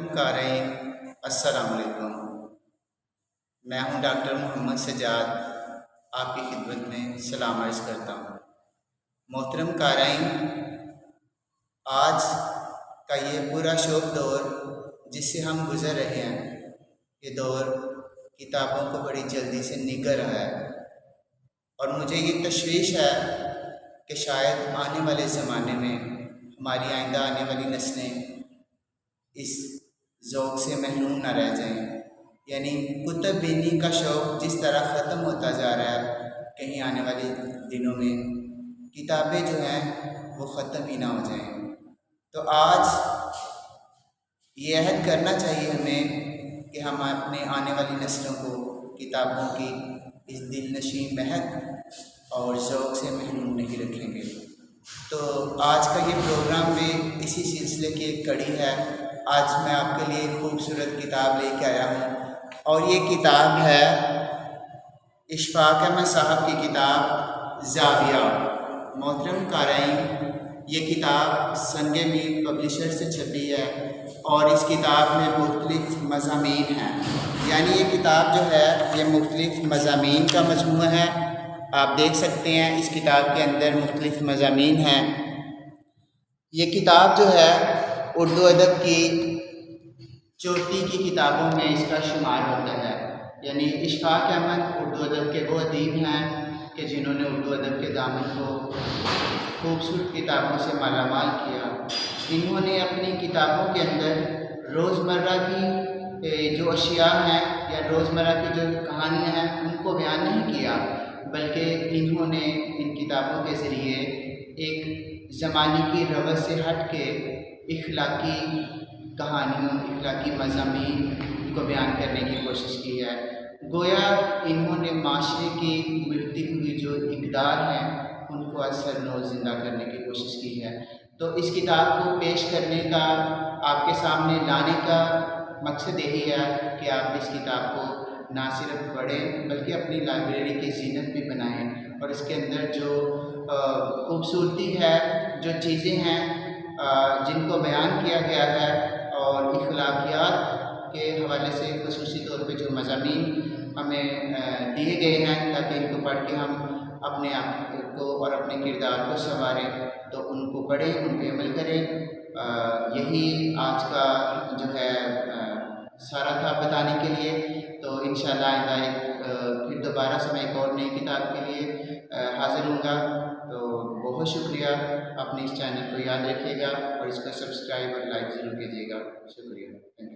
मोहतरम क़ारीन, अस्सलाम वालेकुम। मैं हूं डॉक्टर मोहम्मद सजाद, आपकी खिदमत में सलाम अर्ज़ करता हूं। मोहतरम क़ारीन, आज का ये पूरा शोक दौर जिससे हम गुज़र रहे हैं, ये दौर किताबों को बड़ी जल्दी से निगल रहा है और मुझे ये तशवीश है कि शायद आने वाले ज़माने में हमारी आइंदा आने वाली नस्लें इस ज़ौक़ से महरूम न रह जाएं। यानी कुतुब बीनी का शौक़ जिस तरह ख़त्म होता जा रहा है, कहीं आने वाले दिनों में किताबें जो हैं वो ख़त्म ही ना हो जाएं। तो आज ये अहद करना चाहिए हमें कि हम अपने आने वाली नस्लों को किताबों की इस दिलनशीं महक और ज़ौक़ से महरूम नहीं रखेंगे। तो आज का ये प्रोग्राम भी इसी सिलसिले की एक कड़ी है। आज मैं आपके लिए खूबसूरत किताब लेके आया हूँ और ये किताब है इशफ़ाक़ अहमद साहब की किताब ज़ाविया। मोहतरम क़ारीन, ये किताब संगे मीर पब्लिशर से छपी है और इस किताब में मुख्तलिफ़ मज़ामीन हैं। यानी ये किताब जो है ये मुख्तलिफ़ मज़ामीन का मजमूआ है। आप देख सकते हैं इस किताब के अंदर मुख्तलिफ़ मज़ामीन हैं। ये किताब जो है उर्दू अदब की चोटी की किताबों में इसका शुमार होता है। यानी इशफ़ाक़ अहमद उर्दू अदब के वो अदीब हैं कि जिन्होंने उर्दू अदब के दामन को खूबसूरत किताबों से मालामाल किया। इन्होंने अपनी किताबों के अंदर रोज़मर्रा की जो अशिया हैं या रोज़मर्रा की जो कहानियाँ हैं उनको बयान नहीं किया, बल्कि इन्होंने इन किताबों के ज़रिए एक ज़माने की रवस से हट के इखलाकी कहानियों, इखलाकी मज़ामीन को बयान करने की कोशिश की है। गोया इन्होंने माशरे की मिटती हुई जो इक़दार हैं उनको असर नो ज़िंदा करने की कोशिश की है। तो इस किताब को पेश करने का, आपके सामने लाने का मकसद यही है कि आप इस किताब को ना सिर्फ पढ़ें बल्कि अपनी लाइब्रेरी की ज़ीनत भी बनाएं और इसके अंदर जो खूबसूरती है, जो चीज़ें हैं जिनको बयान किया गया है और इखलाकियात के हवाले से ख़ुसूसी तौर पे जो मज़ामीन हमें दिए गए हैं ताकि इनको पढ़ के हम अपने आप को और अपने किरदार को संवारें, तो उनको पढ़ें, उन पर अमल करें। यही आज का जो है सारा था बताने के लिए। तो इंशाअल्लाह आइंदा फिर दोबारा से मैं एक और नई किताब के लिए हाज़िर होऊंगा। तो बहुत शुक्रिया। अपने इस चैनल को याद रखिएगा और इसका सब्सक्राइब और लाइक ज़रूर कीजिएगा। शुक्रिया। Thank you.